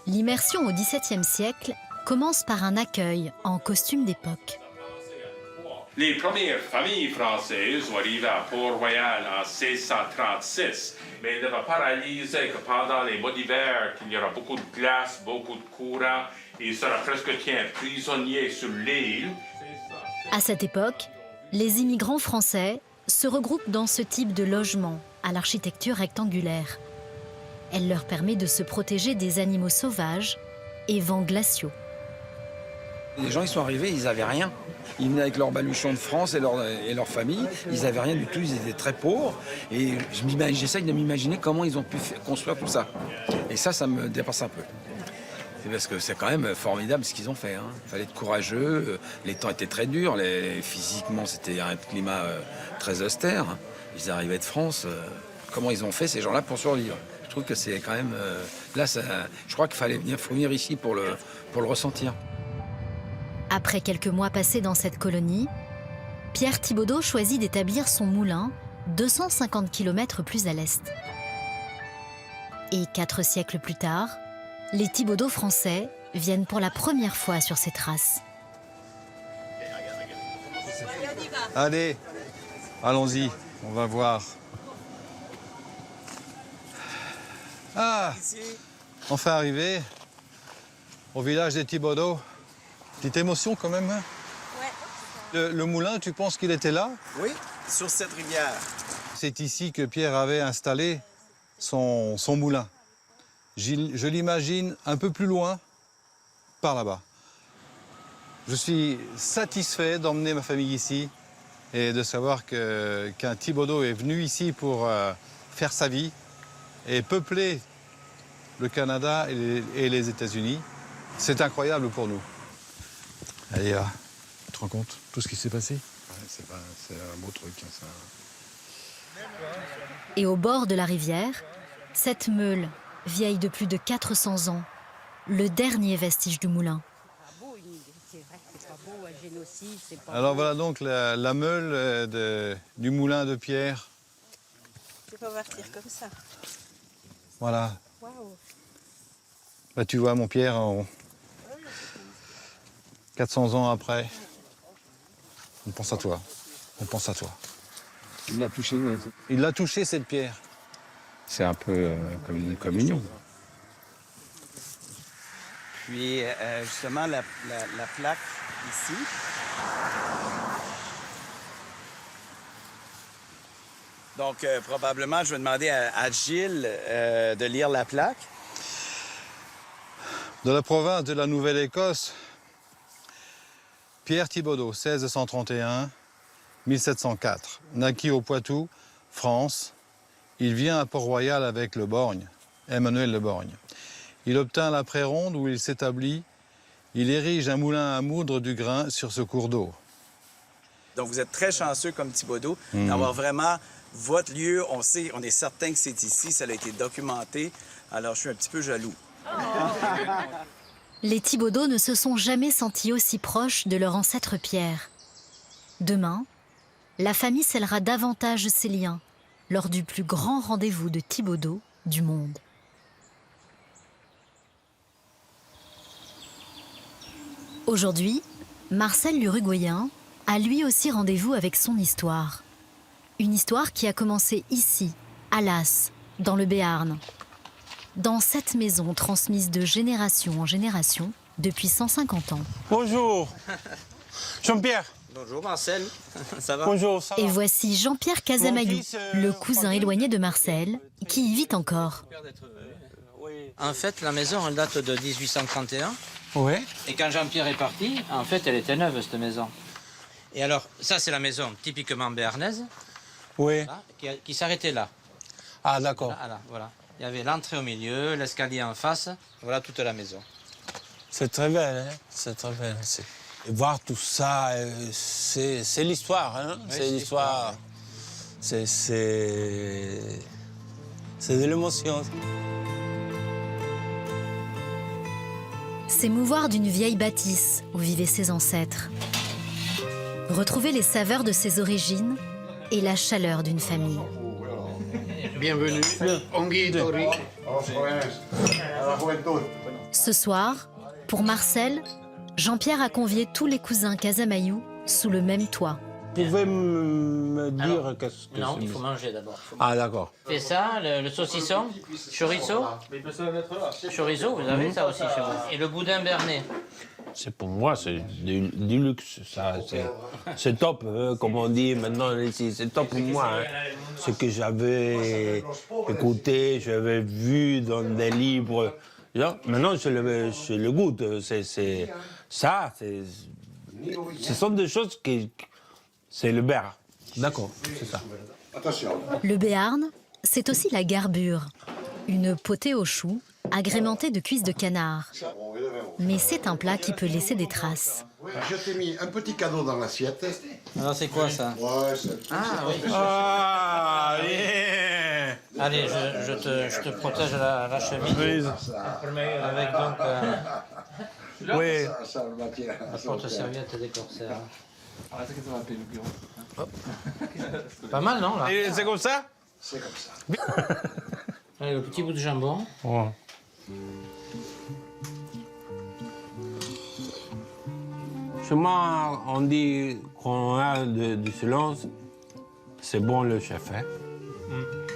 l'immersion au XVIIe siècle commence par un accueil en costume d'époque. Les premières familles françaises sont arrivées à Port-Royal en 1636, mais ne va pas réaliser que pendant les mois d'hiver, qu'il y aura beaucoup de glace, beaucoup de courant, et il sera presque prisonnier sur l'île. À cette époque, les immigrants français se regroupent dans ce type de logement à l'architecture rectangulaire. Elle leur permet de se protéger des animaux sauvages et vents glaciaux. Les gens, ils sont arrivés, ils n'avaient rien. Ils venaient avec leurs baluchons de France et leur famille. Ils n'avaient rien du tout, ils étaient très pauvres. Et j'essaye de m'imaginer comment ils ont pu construire tout ça. Et ça me dépasse un peu. C'est parce que c'est quand même formidable ce qu'ils ont fait. Hein. Il fallait être courageux, les temps étaient très durs, physiquement c'était un climat très austère. Ils arrivaient de France. Comment ils ont fait ces gens-là pour survivre? Je trouve que c'est quand même... là, je crois qu'il faut venir ici pour le ressentir. Après quelques mois passés dans cette colonie, Pierre Thibaudeau choisit d'établir son moulin 250 km plus à l'est. Et 4 siècles plus tard, les Thibaudeau français viennent pour la première fois sur ces traces. Allez, allons-y, on va voir. Ah, enfin arrivé au village des Thibaudeau. Petite émotion quand même. Hein? Ouais. Le moulin, tu penses qu'il était là? Oui, sur cette rivière. C'est ici que Pierre avait installé son moulin. Je l'imagine un peu plus loin, par là-bas. Je suis satisfait d'emmener ma famille ici et de savoir qu'un Thibaudeau est venu ici pour faire sa vie et peupler le Canada et les États-Unis. C'est incroyable pour nous. Allez, tu te rends compte tout ce qui s'est passé? Ouais, c'est un beau truc. Hein, ça. Et au bord de la rivière, cette meule, vieille de plus de 400 ans, le dernier vestige du moulin. Alors voilà donc la meule du moulin de Pierre. Tu peux partir comme ça. Voilà. Wow. Bah, tu vois, mon Pierre, 400 ans après, on pense à toi. On pense à toi. Il l'a touché. Il l'a touché, cette pierre. C'est un peu comme une communion. Puis justement, la plaque ici, Donc, probablement, je vais demander à Gilles de lire la plaque. De la province de la Nouvelle-Écosse, Pierre Thibaudeau, 1631-1704, naquit au Poitou, France. Il vient à Port-Royal avec le Borgne, Emmanuel le Borgne. Il obtint la Pré-Ronde où il s'établit. Il érige un moulin à moudre du grain sur ce cours d'eau. Donc, vous êtes très chanceux comme Thibaudeau d'avoir vraiment votre lieu. On est certain que c'est ici, ça a été documenté. Alors, je suis un petit peu jaloux. Les Thibaudeau ne se sont jamais sentis aussi proches de leur ancêtre Pierre. Demain, la famille scellera davantage ses liens lors du plus grand rendez-vous de Thibaudeau du monde. Aujourd'hui, Marcel l'Uruguayen a lui aussi rendez-vous avec son histoire. Une histoire qui a commencé ici, à Las, dans le Béarn. Dans cette maison transmise de génération en génération depuis 150 ans. Bonjour, Jean-Pierre. Bonjour Marcel, ça va? Bonjour, ça va? Et voici Jean-Pierre Casamayou, le cousin éloigné de Marcel, qui y vit encore. En fait, la maison, elle date de 1831. Oui. Et quand Jean-Pierre est parti, en fait, elle était neuve, cette maison. Et alors, ça, c'est la maison typiquement béarnaise. Oui. Là, qui s'arrêtait là. Ah, d'accord. Là, voilà. Il y avait l'entrée au milieu, l'escalier en face. Voilà toute la maison. C'est très belle, hein? C'est très belle. Et voir tout ça, c'est l'histoire, hein? Oui, c'est l'histoire. C'est de l'émotion. S'émouvoir d'une vieille bâtisse où vivaient ses ancêtres. Retrouver les saveurs de ses origines et la chaleur d'une famille. Bienvenue. Ce soir, pour Marcel, Jean-Pierre a convié tous les cousins Casamayou sous le même toit. Vous pouvez me dire qu'est-ce que Non, c'est? il faut manger d'abord. Ah, d'accord. C'est ça, le saucisson, chorizo. Chorizo, vous avez ça aussi chez vous. Et le boudin bernet. C'est pour moi, c'est du luxe. Ça, c'est top, comme on dit maintenant ici. C'est top pour moi. Hein. Ce que j'avais écouté, j'avais vu dans des livres. Maintenant, je le goûte. Ce sont des choses qui... C'est le Béarn. D'accord, c'est ça. Le Béarn, c'est aussi la garbure, une potée au chou agrémentée de cuisses de canard. Mais c'est un plat qui peut laisser des traces. Je t'ai mis un petit cadeau dans l'assiette. Alors c'est quoi ça? Ah oui. Ah, yeah. Allez, je te protège la chemise. Avec donc... Oui. La porte-serviette des corsaires. Hop. Pas mal, non, là? Et c'est comme ça? C'est comme ça. Allez, le petit bout de jambon. Ouais. Chez moi, on dit qu'on a du silence. C'est bon le chef, hein?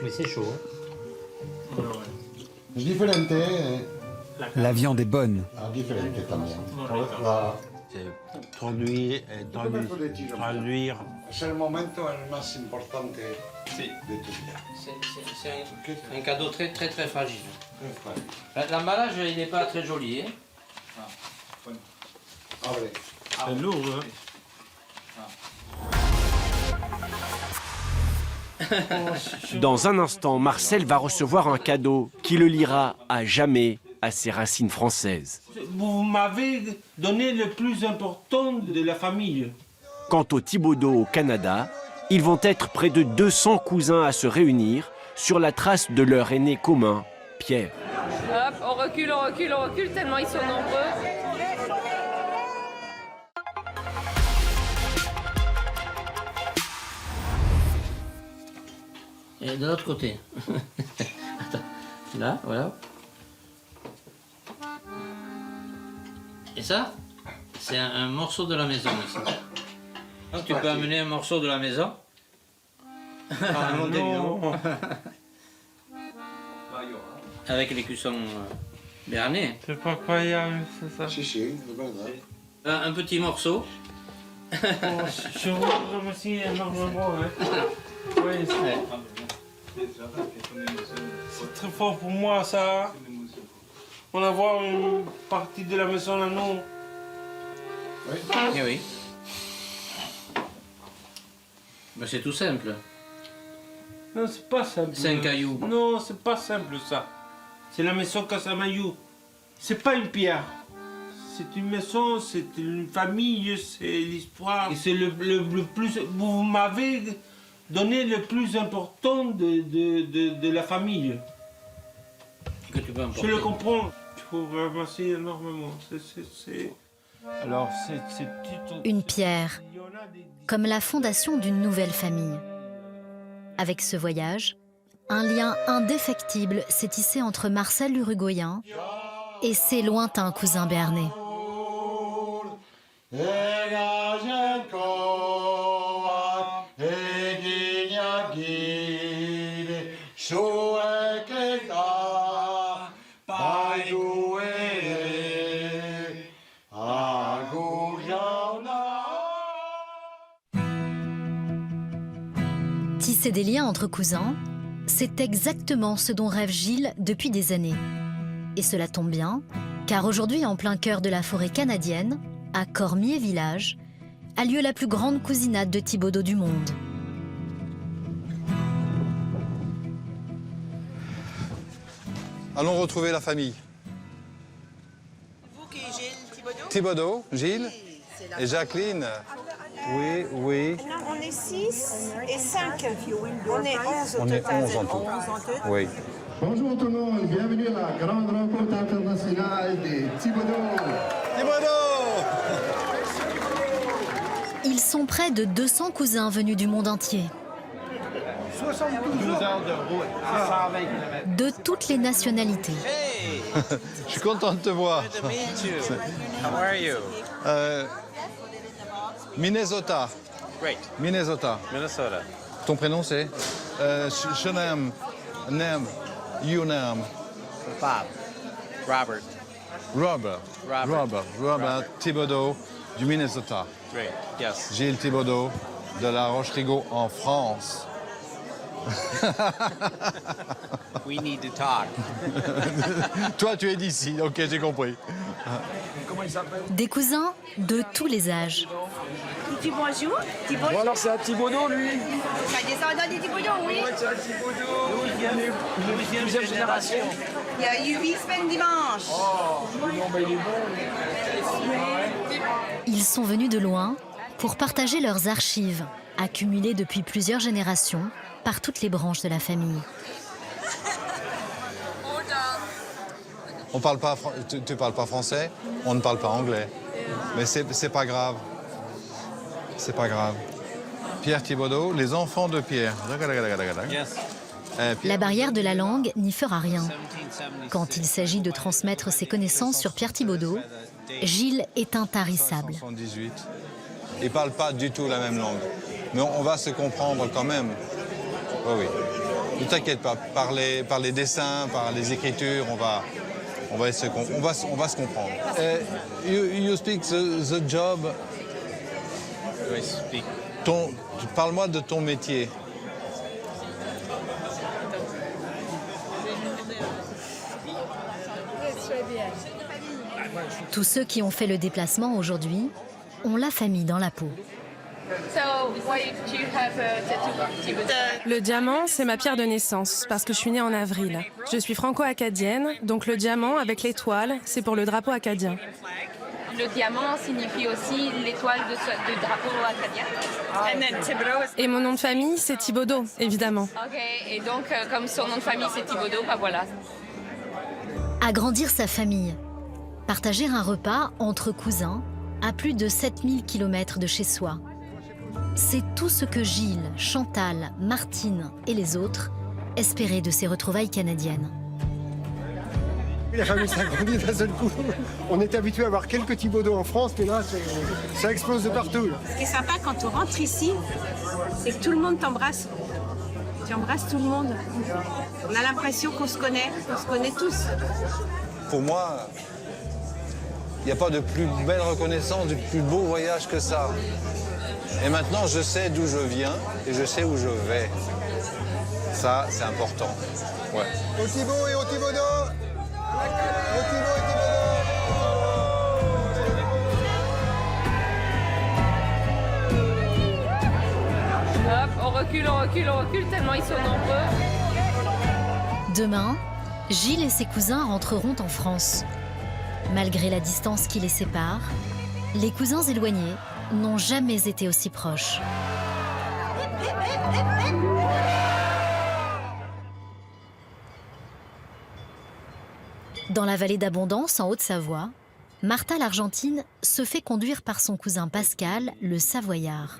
Mais c'est chaud. La viande est bonne. C'est traduire. C'est le moment le plus important de tout. C'est un cadeau très très très fragile. L'emballage, il n'est pas très joli. Hein? C'est lourd, hein? Dans un instant, Marcel va recevoir un cadeau qui le liera à jamais à ses racines françaises. Vous m'avez donné le plus important de la famille. Quant aux Thibaudeau au Canada, ils vont être près de 200 cousins à se réunir sur la trace de leur aîné commun, Pierre. Hop, on recule, tellement ils sont nombreux. Et de l'autre côté. Attends. Là, voilà. Et ça, c'est un morceau de la maison ici. Donc tu peux amener un morceau de la maison. Ah non. Avec les cuissons béarnais. C'est pas croyable, c'est ça. Un petit morceau. Je vous remercie énormément. Hein. Oui, c'est très fort pour moi, ça. On a voir une partie de la maison à nous. Oui, oui. Ben, c'est tout simple. Non, c'est pas simple. C'est un caillou. Non, c'est pas simple, ça. C'est la maison Casamayou. C'est pas une pierre. C'est une maison, c'est une famille, c'est l'histoire. Et c'est le plus... Vous m'avez donné le plus important de la famille. Que tu peux importer. Je le comprends. Il faut ramasser énormément. Alors, Une pierre, comme la fondation d'une nouvelle famille. Avec ce voyage, un lien indéfectible s'est tissé entre Marcel l'Uruguayen et ses lointains cousins béarnais. Tisser des liens entre cousins, c'est exactement ce dont rêve Gilles depuis des années. Et cela tombe bien, car aujourd'hui, en plein cœur de la forêt canadienne, à Cormier Village, a lieu la plus grande cousinade de Thibodaux du monde. Allons retrouver la famille. Vous qui Gilles Thibodaux? Thibodaux, Gilles et Jacqueline. Oui, oui. Non, on est 6 et 5. On est 11 au total. On est 11 en tout. Oui. Bonjour tout le monde, bienvenue à la grande rencontre internationale des Thibodaux. Thibodaux! Ils sont près de 200 cousins venus du monde entier. 72 heures de route à 120 km. De toutes les nationalités. Hey! Je suis content de te voir. Good to meet you. How are you? Minnesota. Great. Minnesota. Minnesota. Ton prénom c'est Shunem, Nem, Younem. Bob. Robert. Robert Thibodaux du Minnesota. Great. Yes. Gilles Thibodaux de la Roche-Rigaud en France. We need to talk. Toi, tu es d'ici, ok, j'ai compris. Comment il s'appelle? Des cousins de tous les âges. Tu bonjour? Bon, alors c'est un Thibodaux, lui. Ça descend des Thibodaux, oui. Ouais, c'est un Thibodaux. Deuxième génération. Il y a eu 8 semaines dimanche. Oh, non, mais il est bon. Ils sont venus de loin pour partager leurs archives, accumulées depuis plusieurs générations par toutes les branches de la famille. On parle pas, tu parles pas français, on ne parle pas anglais. Mais c'est pas grave. C'est pas grave. Pierre Thibodaux, les enfants de Pierre. Yes. La barrière de la langue n'y fera rien. Quand il s'agit de transmettre ses connaissances sur Pierre Thibodaux, Gilles est intarissable. 78. Ils ne parlent pas du tout la même langue. Mais on va se comprendre quand même. Oui, oui. Ne t'inquiète pas. Par les dessins, par les écritures, on va se comprendre. You speak the job. I speak. Parle-moi de ton métier. Tous ceux qui ont fait le déplacement aujourd'hui ont la famille dans la peau. Le diamant, c'est ma pierre de naissance, parce que je suis née en avril. Je suis franco-acadienne, donc le diamant avec l'étoile, c'est pour le drapeau acadien. Le diamant signifie aussi l'étoile du drapeau acadien. Et mon nom de famille, c'est Thibodaux, évidemment. Ok, et donc comme son nom de famille, c'est Thibodaux, bah voilà. Agrandir sa famille, partager un repas entre cousins à plus de 7000 km de chez soi. C'est tout ce que Gilles, Chantal, Martine et les autres espéraient de ces retrouvailles canadiennes. La famille s'agrandit d'un seul coup. On est habitué à voir quelques Thibodaux en France, mais là, ça explose de partout. Ce qui est sympa quand on rentre ici, c'est que tout le monde t'embrasse. Tu embrasses tout le monde. On a l'impression qu'on se connaît tous. Pour moi, il n'y a pas de plus belle reconnaissance, du plus beau voyage que ça. Et maintenant, je sais d'où je viens et je sais où je vais. Ça, c'est important. Ouais. Au Thibaut et au Thibaudot. Au Thibaut et Thibaudot. Hop, on recule, tellement ils sont nombreux. Demain, Gilles et ses cousins rentreront en France. Malgré la distance qui les sépare, les cousins éloignés n'ont jamais été aussi proches. Dans la vallée d'Abondance, en Haute-Savoie, Martha l'Argentine se fait conduire par son cousin Pascal, le Savoyard.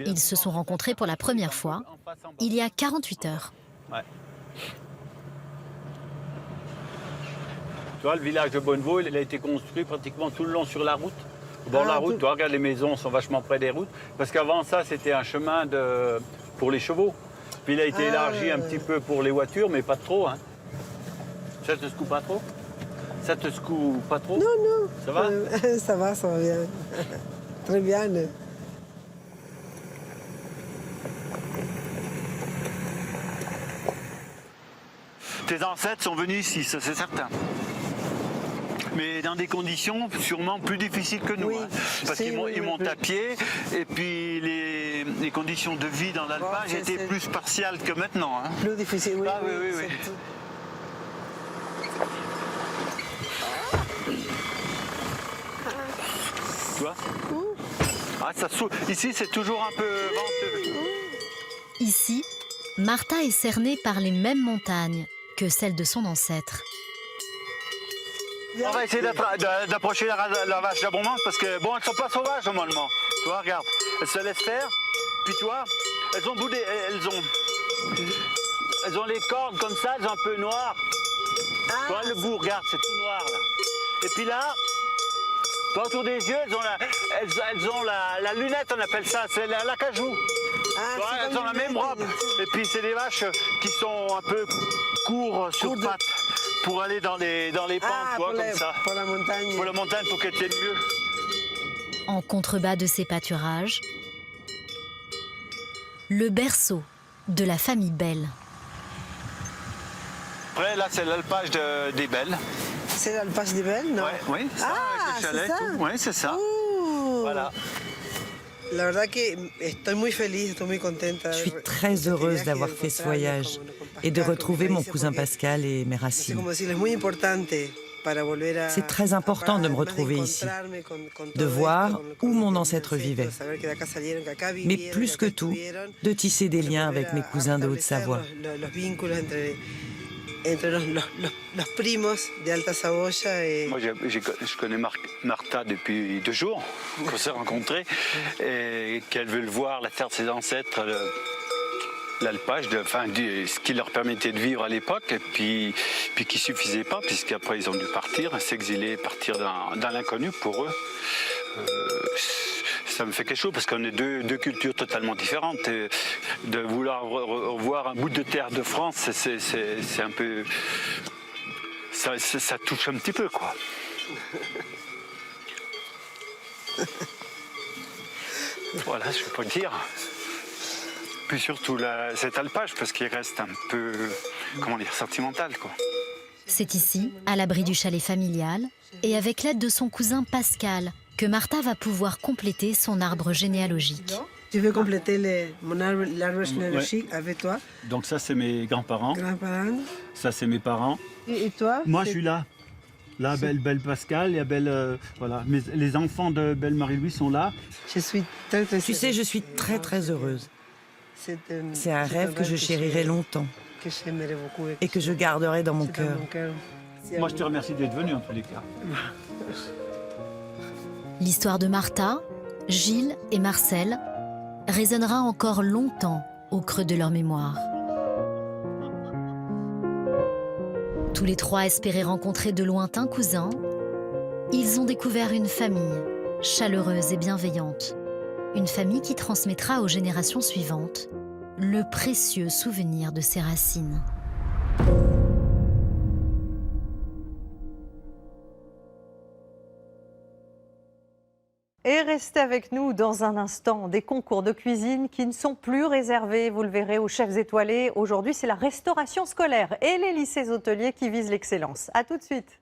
Ils se sont rencontrés pour la première fois il y a 48 heures. Ouais. Tu vois, le village de Bonnevaux, il a été construit pratiquement tout le long sur la route. Dans la route, tu vois, regarde, les maisons sont vachement près des routes. Parce qu'avant ça, c'était un chemin pour les chevaux. Puis il a été élargi un petit peu pour les voitures, mais pas trop. Hein. Ça te secoue pas trop? Ça te secoue pas trop? Non, non. Ça va? Ça va bien. Très bien. Tes ancêtres sont venus ici, ça c'est certain. Mais dans des conditions sûrement plus difficiles que nous. Oui, hein, parce qu'ils montent à pied et puis les conditions de vie dans l'alpage étaient plus spartiales que maintenant. Hein. Plus difficile, oui. Ah, oui. Tu vois? Ah, ça ici, c'est toujours un peu venteux. Ici, Martha est cernée par les mêmes montagnes que celles de son ancêtre. On va essayer d'approcher la vache d'Abondance parce que, bon, elles sont pas sauvages normalement. Tu vois, regarde, elles se laissent faire. Puis tu vois, elles ont boudé, elles ont les cornes comme ça, elles sont un peu noires. Tu vois, le bout, regarde, c'est tout noir là. Et puis là, toi, autour des yeux, elles ont la lunette, on appelle ça, c'est l'acajou. Tu vois, elles ont la même robe. Et puis c'est des vaches qui sont un peu courts sur pattes. Pour aller dans les pentes, tu vois, comme ça. Pour la montagne. Pour la montagne, pour qu'elle tienne mieux. En contrebas de ces pâturages, le berceau de la famille Bell. Après, là, c'est l'alpage des Bell. C'est l'alpage des Bell, non? Oui, ça, avec le chalet, tout. Oui, c'est ça. Voilà. La verdad que estoy muy feliz, estoy muy contenta. Je suis très heureuse d'avoir fait ce voyage et de retrouver mon cousin Pascal et mes racines. C'est très important de me retrouver ici, de voir où mon ancêtre vivait, mais plus que tout, de tisser des liens avec mes cousins de Haute-Savoie. Moi, je connais Martha depuis 2 jours qu'on s'est rencontrés et qu'elle veut le voir, la terre de ses ancêtres, l'alpage, ce qui leur permettait de vivre à l'époque et puis qui ne suffisait pas puisqu'après ils ont dû partir, s'exiler, partir dans l'inconnu pour eux. Ça me fait quelque chose parce qu'on est deux cultures totalement différentes. Et de vouloir revoir un bout de terre de France, c'est un peu... Ça touche un petit peu, quoi. Voilà, je peux dire. Puis surtout cet alpage, parce qu'il reste un peu, comment dire, sentimental, quoi. C'est ici, à l'abri du chalet familial, et avec l'aide de son cousin Pascal, que Martha va pouvoir compléter son arbre généalogique. Je vais compléter l'arbre généalogique avec toi. Donc ça, c'est mes grands-parents. Ça, c'est mes parents. Et toi? Moi, je suis là. Là, Belle Pascal, il y a Belle... voilà. Les enfants de Belle Marie-Louise sont là. Je suis très, très... Tu sais, je suis très, très heureuse. C'est un rêve que je chérirai longtemps et que je garderai dans mon cœur. Moi, je te remercie d'être venu, en tous les cas. L'histoire de Martha, Gilles et Marcel résonnera encore longtemps au creux de leur mémoire. Tous les 3 espéraient rencontrer de lointains cousins. Ils ont découvert une famille chaleureuse et bienveillante. Une famille qui transmettra aux générations suivantes le précieux souvenir de ses racines. Et restez avec nous dans un instant. Des concours de cuisine qui ne sont plus réservés, vous le verrez, aux chefs étoilés. Aujourd'hui, c'est la restauration scolaire et les lycées hôteliers qui visent l'excellence. A tout de suite.